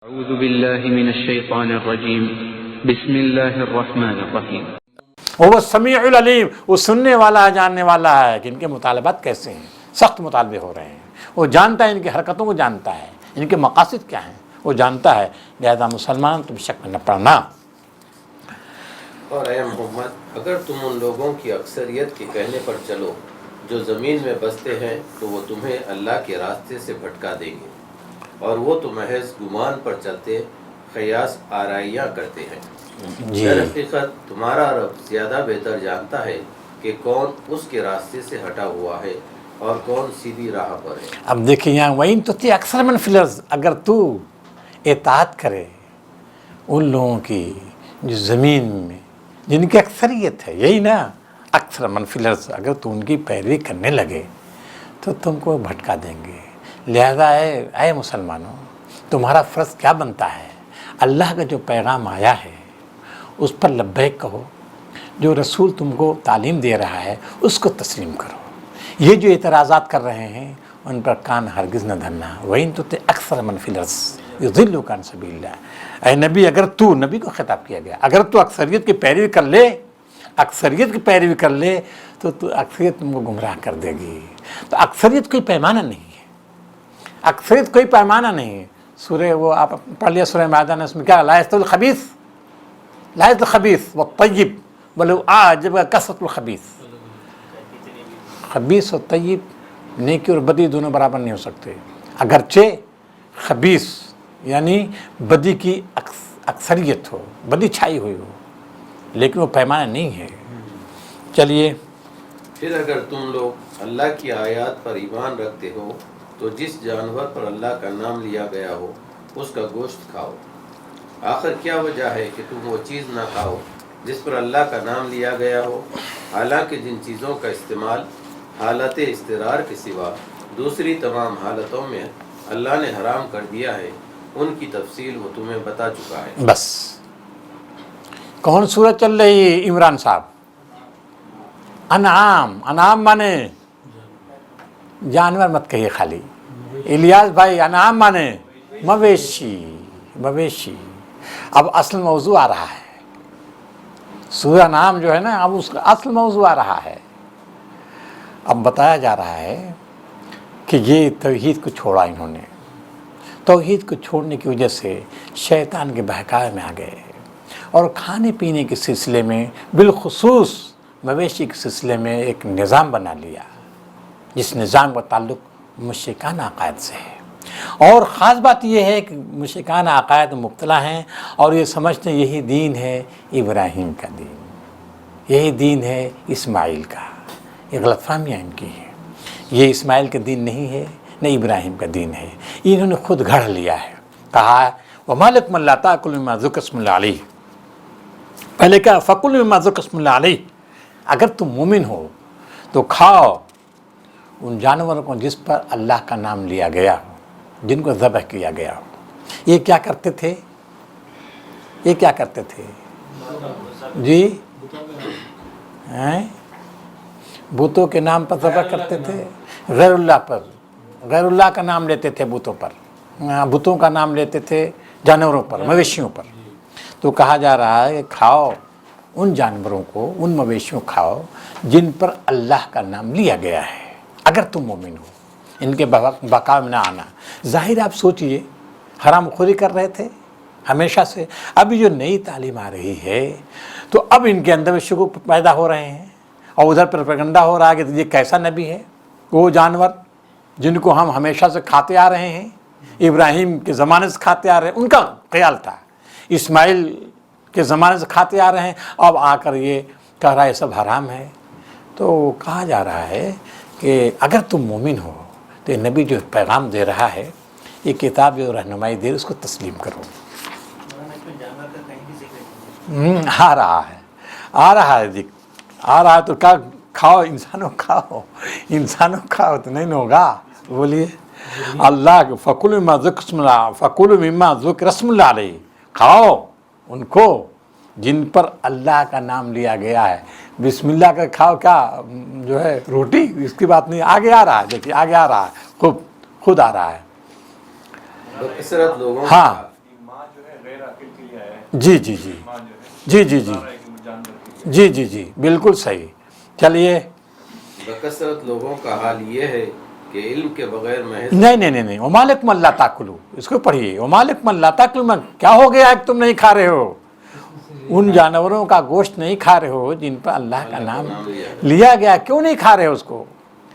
اعوذ باللہ من الشیطان الرجیم بسم اللہ الرحمن الرحیم۔ وہ سمیع العلیم، وہ سننے والا ہے، جاننے والا ہے کہ ان کے مطالبات کیسے ہیں، سخت مطالبے ہو رہے ہیں۔ وہ جانتا ہے ان کی حرکتوں کو، جانتا ہے ان کے مقاصد کیا ہیں، وہ جانتا ہے۔ لہذا مسلمان تم شک میں نہ پڑنا۔ اور اے محمد، اگر تم ان لوگوں کی اکثریت کے کہنے پر چلو جو زمین میں بستے ہیں تو وہ تمہیں اللہ کے راستے سے بھٹکا دیں گے، اور وہ تو محض گمان پر چلتے قیاس آرائیاں کرتے ہیں۔ در حقیقت تمہارا رب زیادہ بہتر جانتا ہے کہ کون اس کے راستے سے ہٹا ہوا ہے اور کون سیدھی راہ پر ہے۔ اب دیکھیں یہاں وَإِن تُطِعْ أَكْثَرَ مَنْ فِي الْأَرْضِ، اگر تو اطاعت کرے ان لوگوں کی جو زمین میں جن کی اکثریت ہے، یہی نا اکثر من فی الارض، اگر تو ان کی پیروی کرنے لگے تو تم کو بھٹکا دیں گے۔ لہذا اے مسلمانوں، تمہارا فرض کیا بنتا ہے؟ اللہ کا جو پیغام آیا ہے اس پر لبیک کہو، جو رسول تم کو تعلیم دے رہا ہے اس کو تسلیم کرو۔ یہ جو اعتراضات کر رہے ہیں ان پر کان ہرگز نہ دھرنا۔ وَإِن تُطِعْ أَكْثَرَ مَنْ فِي الْأَرْضِ يُضِلُّوكَ عَنْ سَبِيلِ اللَّهِ، اے نبی، اگر تو، نبی کو خطاب کیا گیا، اگر تو اکثریت کی پیروی کر لے، اکثریت کی پیروی کر لے تو اکثریت تم کو گمراہ کر دے گی۔ تو اکثریت کوئی پیمانہ نہیں ہے، اکثریت کوئی پیمانہ نہیں ہے۔ سورہ وہ آپ پڑھ لیا سورہ مائدہ نے، اس میں کیا لا یستوی الخبیث لا یستوی الخبیث والطیب ولو اعجبک کثرۃ الخبیث۔ خبیث اور طیب، نیکی اور بدی دونوں برابر نہیں ہو سکتے۔ اگرچہ خبیث یعنی بدی کی اکثریت ہو، بدی چھائی ہوئی ہو، لیکن وہ پیمانہ نہیں ہے۔ چلیے، پھر اگر تم لوگ اللہ کی آیات پر ایمان رکھتے ہو تو جس جانور پر اللہ کا نام لیا گیا ہو اس کا گوشت کھاؤ۔ آخر کیا وجہ ہے کہ تم وہ چیز نہ کھاؤ جس پر اللہ کا نام لیا گیا ہو، حالانکہ جن چیزوں کا استعمال حالت اضطرار کے سوا دوسری تمام حالتوں میں اللہ نے حرام کر دیا ہے، ان کی تفصیل وہ تمہیں بتا چکا ہے۔ بس کون سورت چل رہی ہے عمران صاحب؟ انعام، انعام مانے جانور مت کہیے خالی، الیاس بھائی، انعام مانے مویشی، مویشی۔ اب اصل موضوع آ رہا ہے، سورہ انعام جو ہے نا، اب اس کا اصل موضوع آ رہا ہے۔ اب بتایا جا رہا ہے کہ یہ توحید کو چھوڑا انہوں نے، توحید کو چھوڑنے کی وجہ سے شیطان کے بہکاوے میں آ گئے، اور کھانے پینے کے سلسلے میں بالخصوص مویشی کے سلسلے میں ایک نظام بنا لیا، جس نظام کا تعلق مشرکانہ عقائد سے ہے۔ اور خاص بات یہ ہے کہ مشرکانہ عقائد میں مبتلا ہیں اور یہ سمجھتے ہیں یہی دین ہے ابراہیم کا دین، یہی دین ہے اسماعیل کا۔ یہ غلط فہمیاں ان کی ہیں، یہ اسماعیل کا دین نہیں ہے، نہ ابراہیم کا دین ہے، انہوں نے خود گھڑ لیا ہے۔ کہا ہے وَمَا لَكُمْ أَلَّا تَأْكُلُوا مِمَّا ذُكِرَ اسْمُ اللَّهِ عَلَيْهِ، پہلے کہا فَكُلُوا مِمَّا ذُكِرَ اسْمُ اللَّهِ عَلَيْهِ، اگر تم مومن ہو تو کھاؤ ان جانوروں کو جس پر اللہ کا نام لیا گیا ہو، جن کو ذبح کیا گیا ہو۔ یہ کیا کرتے تھے؟ یہ کیا کرتے تھے جی؟ بتوں کے نام پر ذبح کرتے تھے، غیر اللہ پر، غیر اللہ کا نام لیتے تھے بتوں پر، بتوں کا نام لیتے تھے جانوروں پر، مویشیوں پر۔ تو کہا جا رہا ہے کہ کھاؤ ان جانوروں کو، ان مویشیوں کھاؤ جن پر اللہ کا نام لیا گیا ہے، اگر تم مومن ہو، ان کے بقا میں نہ آنا۔ ظاہر آپ سوچئے، حرام خوری کر رہے تھے ہمیشہ سے، ابھی جو نئی تعلیم آ رہی ہے تو اب ان کے اندر شکوک پیدا ہو رہے ہیں، اور ادھر پروپیگنڈا ہو رہا ہے کہ یہ کیسا نبی ہے؟ وہ جانور جن کو ہم ہمیشہ سے کھاتے آ رہے ہیں، ابراہیم کے زمانے سے کھاتے آ رہے ہیں، ان کا خیال تھا، اسماعیل کے زمانے سے کھاتے آ رہے ہیں، اب آ کر یہ کہہ رہا ہے سب حرام ہے۔ تو کہا جا رہا ہے کہ اگر تم مومن ہو تو یہ نبی جو پیغام دے رہا ہے، یہ کتاب جو رہنمائی دے رہی، اس کو تسلیم کرو۔ آ رہا ہے، آ رہا ہے، آ رہا ہے تو کیا کھاؤ، انسانوں کھاؤ، انسانوں کھاؤ تو نہیں ہوگا۔ بولیے اللہ فَكُلُوا مِمَّا ذُكِرَ اسْمُ اللَّهِ، فَكُلُوا مِمَّا ذُكِرَ اسْمُ اللَّهِ عَلَيْهِ، کھاؤ ان کو جن پر اللہ کا نام لیا گیا ہے۔ بسم اللہ کا کھاؤ، کیا جو ہے روٹی، اس کی بات نہیں، آگے آ رہا ہے، دیکھیے آگے آ رہا ہے، خود آ رہا ہے۔ بکثرت لوگوں ہاں جی جی جی جی جی جی جی جی جی بالکل صحیح. چلیے بکثرت لوگوں کا حال یہ ہے کہ علم کے بغیر محض نہیں ومالکم اللہ تاکلو، اس کو پڑھیے. ومالکم اللہ تاکلو میں کیا ہو گیا ہے کہ تم نہیں کھا رہے ہو؟ ان جانوروں کا گوشت نہیں کھا رہے ہو جن پر اللہ کا نام لیا گیا، کیوں نہیں کھا رہے ہو اس کو؟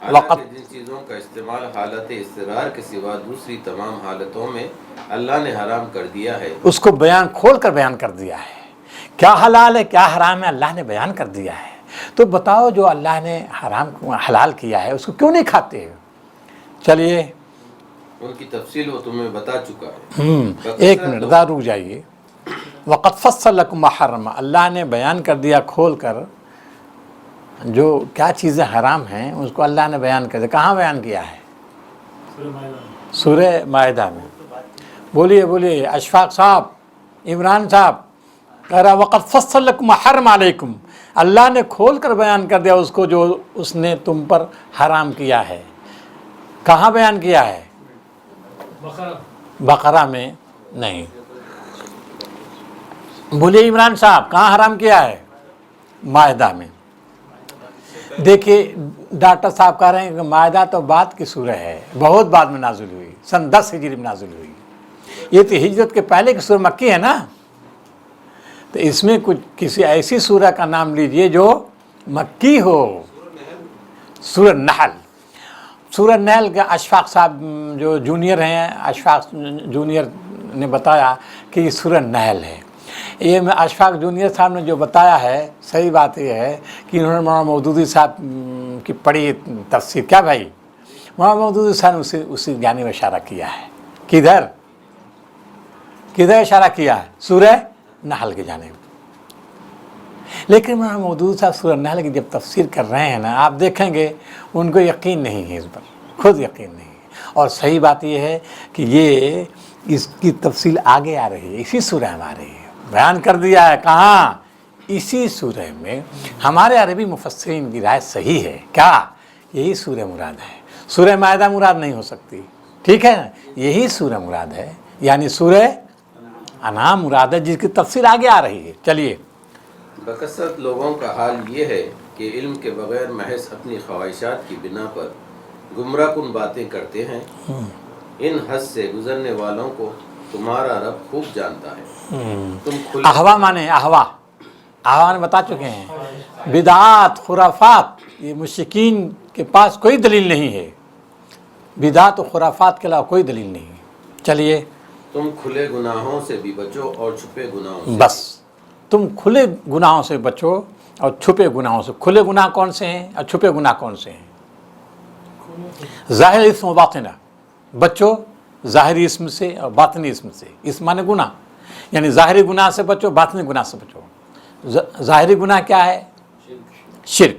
حالانکہ جن چیزوں کا استعمال حالت اضطرار کے سوا دوسری تمام حالتوں میں اللہ نے حرام کر دیا ہے، اس کو بیان کھول کر بیان کر دیا ہے. کیا حلال ہے کیا حرام ہے اللہ نے بیان کر دیا ہے. تو بتاؤ جو اللہ نے حرام حلال کیا ہے اس کو کیوں نہیں کھاتے؟ چلیے ان کی تفصیل وہ تمہیں بتا چکا ہے. ایک منٹ ذرا رک جائیے. وقد فصل لکم ما حرم، اللہ نے بیان کر دیا کھول کر جو کیا چیزیں حرام ہیں اس کو اللہ نے بیان کر دیا. کہاں بیان کیا ہے؟ سورہ مائدہ میں. بولیے اشفاق صاحب، عمران صاحب کہہ رہا وقد فصل لکم ما حرم علیکم، اللہ نے کھول کر بیان کر دیا اس کو جو اس نے تم پر حرام کیا ہے. کہاں بیان کیا ہے؟ بقرہ میں نہیں. بولیے عمران صاحب کہاں حرام کیا ہے؟ مائدہ میں. دیکھیے ڈاکٹر صاحب کہہ رہے ہیں کہ مائدہ تو بعد کی سورہ ہے، بہت بعد میں نازل ہوئی، سن 10 ہجری میں نازل ہوئی. یہ تو ہجرت کے پہلے کی سورہ مکی ہے نا. تو اس میں کچھ کسی ایسی سورہ کا نام لیجئے جو مکی ہو. سورہ نحل. سورہ نحل کے اشفاق صاحب جو جونیئر ہیں، اشفاق جونیئر نے بتایا کہ یہ سورہ نحل ہے. یہ میں اشفاق جونیئر صاحب نے جو بتایا ہے صحیح بات یہ ہے کہ انہوں نے مولانا مودودی صاحب کی پڑھی تفسیر. کیا بھائی؟ مولانا مودودی صاحب نے اسی جانب اشارہ کیا ہے. کدھر اشارہ کیا ہے؟ سورہ نحل کی جانب. لیکن مولانا مودودی صاحب سورہ نحل کی جب تفسیر کر رہے ہیں نا، آپ دیکھیں گے ان کو یقین نہیں ہے اس پر، خود یقین نہیں ہے. اور صحیح بات یہ ہے کہ یہ اس کی تفصیل آگے آ رہی ہے، اسی سورہ میں آ رہی ہے. بیان کر دیا ہے کہاں؟ اسی سورہ میں. ہمارے عربی مفسرین کی رائے صحیح ہے. کیا یہی سورہ مراد ہے؟ سورہ مائدہ مراد نہیں ہو سکتی. ٹھیک ہے نا، یہی سورہ مراد ہے، یعنی سورہ انعام مراد ہے جس کی تفصیل آگے آ رہی ہے. چلیے بکثرت لوگوں کا حال یہ ہے کہ علم کے بغیر محض اپنی خواہشات کی بنا پر گمراہ کن باتیں کرتے ہیں. ان حد سے گزرنے والوں کو تمہارا رب خوب جانتا ہے. تم احوا مانے احوا نے بتا چکے ہیں. بدعات خرافات، یہ مشرکین کے پاس کوئی دلیل نہیں ہے. بدعات و خرافات کے علاوہ کوئی دلیل نہیں ہے. چلیے تم کھلے گناہوں سے بھی بچو اور چھپے گناہوں سے. بس تم کھلے گناہوں سے بچو اور چھپے گناہوں سے. کھلے گناہ کون سے ہیں اور چھپے گناہ کون سے ہیں؟ ظاہر اسم و باطنہ. بچو ظاہری اسم سے اور باطنی اسم سے. اسم مانے گناہ، یعنی ظاہری گناہ سے بچو، باطنی گناہ سے بچو. ظاہری گناہ کیا ہے؟ شرک.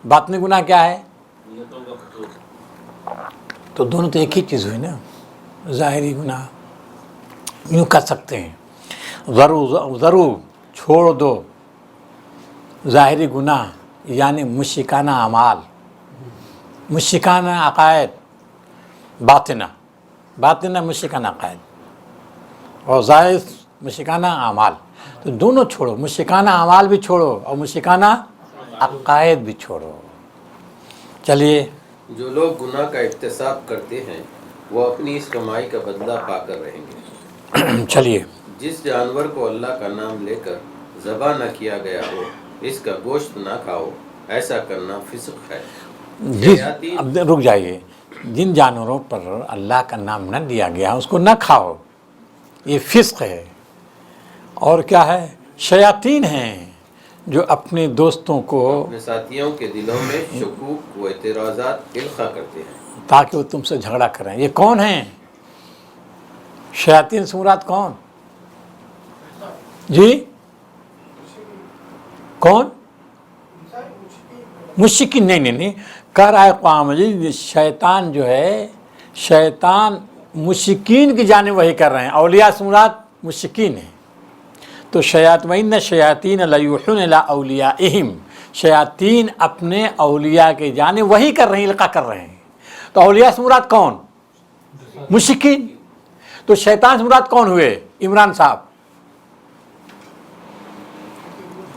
باطنی گناہ کیا ہے؟ تو دونوں تو ایک ہی چیز ہوئی نا. ظاہری گناہ یوں کر سکتے ہیں ضرور چھوڑ دو ظاہری گناہ، یعنی مشرکانہ اعمال، مشرکانہ عقائد. باطنہ مشرکانہ عقائد اور ظاہر مشرکانہ اعمال. تو دونوں چھوڑو، مشرکانہ اعمال بھی چھوڑو اور مشرکانہ عقائد بھی چھوڑو. چلیے جو لوگ گناہ کا احتساب کرتے ہیں وہ اپنی اس کمائی کا بدلہ پا کر رہیں گے. چلیے جس جانور کو اللہ کا نام لے کر ذبح نہ کیا گیا ہو اس کا گوشت نہ کھاؤ، ایسا کرنا فسق ہے. اب رک جائیے. جن جانوروں پر اللہ کا نام نہ لیا گیا اس کو نہ کھاؤ، یہ فسق ہے. اور کیا ہے؟ شیاطین ہیں جو اپنے دوستوں کو، اپنے ساتھیوں کے دلوں میں شکوک و اعتراضات القا کرتے ہیں تاکہ وہ تم سے جھگڑا کریں. یہ کون ہیں؟ شیاطین سے مراد کون؟ جی کون؟ مشرکین. نہیں کہہ رہا ہے قرآن مجید شیطان جو ہے، شیطان مشرکین کی جانب وہی کر رہے ہیں. اولیاء سے مراد مشرکین ہیں. تو وَإِنَّ الشَّيَاطِينَ لَيُوحُونَ إِلَىٰ أَوْلِيَائِهِمْ، شیاطین اپنے اولیاء کے جانب وہی کر رہے ہیں، القا کر رہے ہیں. تو اولیاء سے مراد کون؟ مشرکین. تو شیطان سے مراد کون ہوئے؟ عمران صاحب.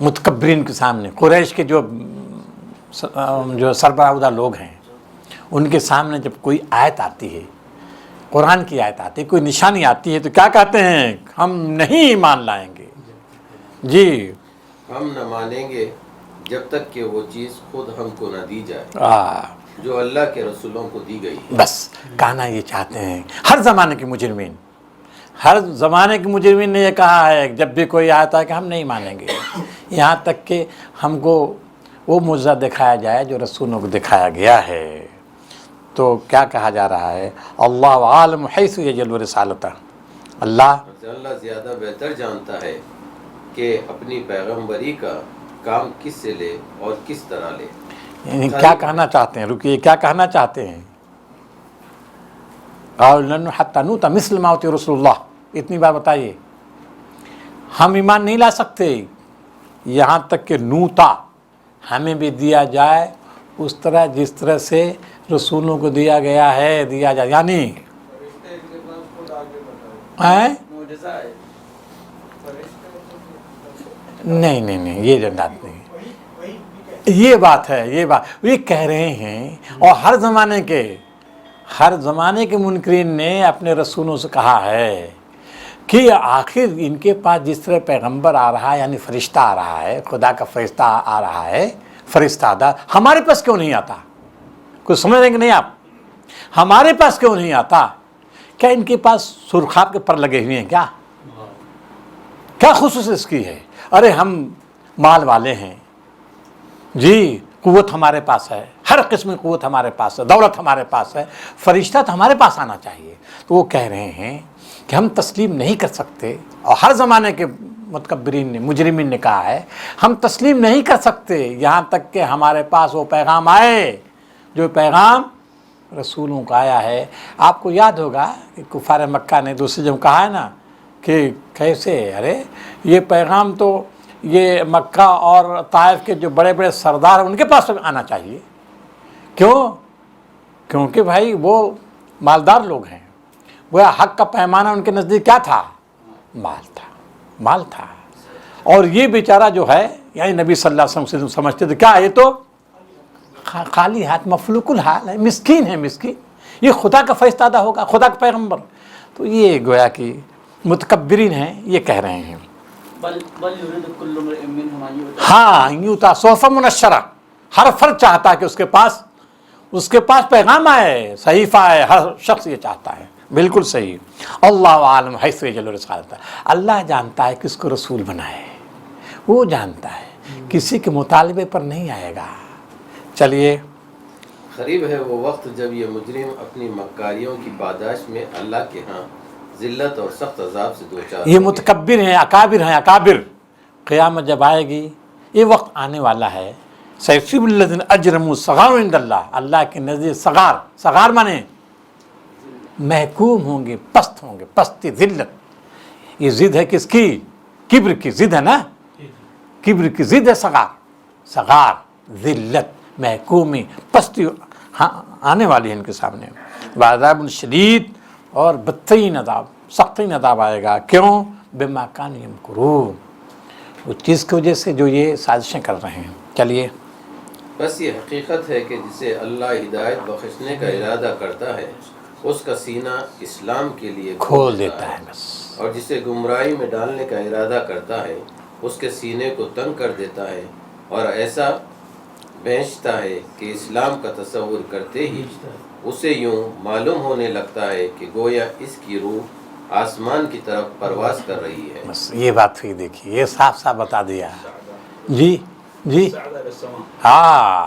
متکبرین کے سامنے، قریش کے جو سربراہ لوگ ہیں ان کے سامنے جب کوئی آیت آتی ہے، قرآن کی آیت آتی ہے، کوئی نشانی آتی ہے تو کیا کہتے ہیں؟ ہم نہیں ایمان لائیں گے، جی ہم نہ مانیں گے جب تک کہ وہ چیز خود ہم کو نہ دی جائے جو اللہ کے رسولوں کو دی گئی ہے۔ بس کہنا یہ چاہتے ہیں ہر زمانے کے مجرمین، ہر زمانے کے مجرمین نے یہ کہا ہے جب بھی کوئی آتا ہے کہ ہم نہیں مانیں گے، یہاں تک کہ ہم کو وہ معجزہ دکھایا جائے جو رسولوں کو دکھایا گیا ہے۔ تو کیا کہا جا رہا ہے؟ اللہ عالم حیث یجعل رسالتہ، اللہ زیادہ بہتر جانتا ہے کہ اپنی پیغمبری کا کام کس سے لے اور کس طرح لے۔ یعنی کیا کہنا چاہتے ہیں؟ رکیے، کیا کہنا چاہتے ہیں؟ قَالُوا لَن حَتَّى نُؤْتَ مِثْلَ مَا أُوتِيَ رُسُلُ اللَّهِ، اتنی بار بتائیے، ہم ایمان نہیں لا سکتے یہاں تک کہ نوتا ہمیں بھی دیا جائے اس طرح جس طرح سے رسولوں کو دیا گیا ہے، دیا جائے، یعنی نہیں یہ جنات نہیں، یہ بات ہے، یہ بات یہ کہہ رہے ہیں۔ اور ہر زمانے کے منکرین نے اپنے رسولوں سے کہا ہے کہ آخر ان کے پاس جس طرح پیغمبر آ رہا ہے، یعنی فرشتہ آ رہا ہے، خدا کا فرشتہ آ رہا ہے، فرشتہ آدھا، ہمارے پاس کیوں نہیں آتا؟ کچھ سمجھ رہیں گے نہیں آپ؟ ہمارے پاس کیوں نہیں آتا؟ کیا ان کے پاس سرخاب کے پر لگے ہوئے ہیں کیا خصوص اس کی ہے؟ ارے ہم مال والے ہیں جی، قوت ہمارے پاس ہے، ہر قسم کی قوت ہمارے پاس ہے، دولت ہمارے پاس ہے، فرشتہ تو ہمارے پاس آنا چاہیے۔ تو وہ کہہ رہے ہیں کہ ہم تسلیم نہیں کر سکتے، اور ہر زمانے کے متکبرین نے، مجرمین نے کہا ہے ہم تسلیم نہیں کر سکتے یہاں تک کہ ہمارے پاس وہ پیغام آئے جو پیغام رسولوں کا آیا ہے۔ آپ کو یاد ہوگا کہ کفار مکہ نے دوسری جب کہا ہے نا کہ کیسے، ارے یہ پیغام تو یہ مکہ اور طائف کے جو بڑے بڑے سردار ہیں ان کے پاس آنا چاہیے۔ کیونکہ بھائی وہ مالدار لوگ ہیں، وہ حق کا پیمانہ ان کے نزدیک کیا تھا؟ مال تھا۔ اور یہ بیچارہ جو ہے، یعنی نبی صلی اللہ علیہ وسلم سے سمجھتے تھے کیا یہ تو خالی ہاتھ، مفلوک الحال ہے، مسکین ہے، مسکین، یہ خدا کا فرشتہ ہوگا، خدا کا پیغمبر۔ تو یہ گویا کہ متکبرین ہیں، یہ کہہ رہے ہیں ہاں یوتا صحف منشرہ، ہر فرد چاہتا ہے کہ اس کے پاس پیغام آئے، صحیفہ آئے، ہر شخص یہ چاہتا ہے۔ بالکل صحیح۔ اللہ عالم حیث یجعل رسالتہ، اللہ جانتا ہے کس کو رسول بنائے، وہ جانتا ہے، کسی کے مطالبے پر نہیں آئے گا۔ چلیے، قریب ہے وہ وقت جب یہ مجرم اپنی مکاریوں کی پاداش میں اللہ کے ہاں ذلت اور سخت عذاب سے دوچار یہ متکبر ہیں، اکابر، قیامت جب آئے گی، یہ وقت آنے والا ہے۔ سیصیب الذین اجرموا صغار عند اللہ، اللہ کے نزدیک صغار مانے محکوم ہوں گے، پستی، ذلت۔ یہ ضد ہے کس کی؟ کبر کی ضد ہے نا، کبر کی ضد ہے صغار، ذلت، محکومی، پستی آنے والی ہے ان کے سامنے۔ وعذاب شدید، اور بدترین عذاب، سخترین عذاب آئے گا۔ کیوں؟ بما کانوا یمکرون، اس چیز کی وجہ سے جو یہ سازشیں کر رہے ہیں۔ چلیے، بس یہ حقیقت ہے کہ جسے اللہ ہدایت بخشنے کا ارادہ کرتا ہے اس کا سینہ اسلام کے لیے کھول دیتا ہے بس، اور جسے گمراہی میں ڈالنے کا ارادہ کرتا ہے اس کے سینے کو تنگ کر دیتا ہے، اور ایسا بھیجتا ہے کہ اسلام کا تصور کرتے ہی اسے یوں معلوم ہونے لگتا ہے کہ گویا اس کی روح آسمان کی طرف پرواز کر رہی ہے۔ بس یہ بات پھر دیکھیے، یہ صاف بتا دیا۔ جی ہاں،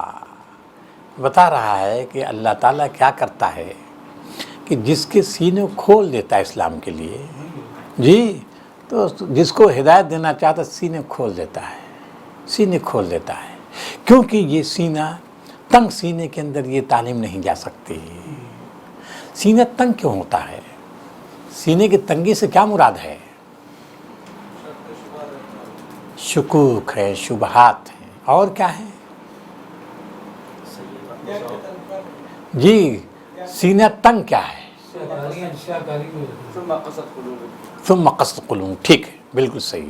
بتا رہا ہے کہ اللہ تعالیٰ کیا کرتا ہے کہ جس کے سینے کھول دیتا ہے اسلام کے لیے، جی، تو جس کو ہدایت دینا چاہتا ہے سینے کھول دیتا ہے، کیونکہ یہ سینہ تنگ، سینے کے اندر یہ تعلیم نہیں جا سکتی۔ سینہ تنگ کیوں ہوتا ہے؟ سینے کی تنگی سے کیا مراد ہے؟ شکوک ہے، شبہات ہیں، اور کیا ہے؟ جی، سینہ تنگ کیا ہے؟ ثم قست قلوب، ٹھیک ہے، بالکل صحیح۔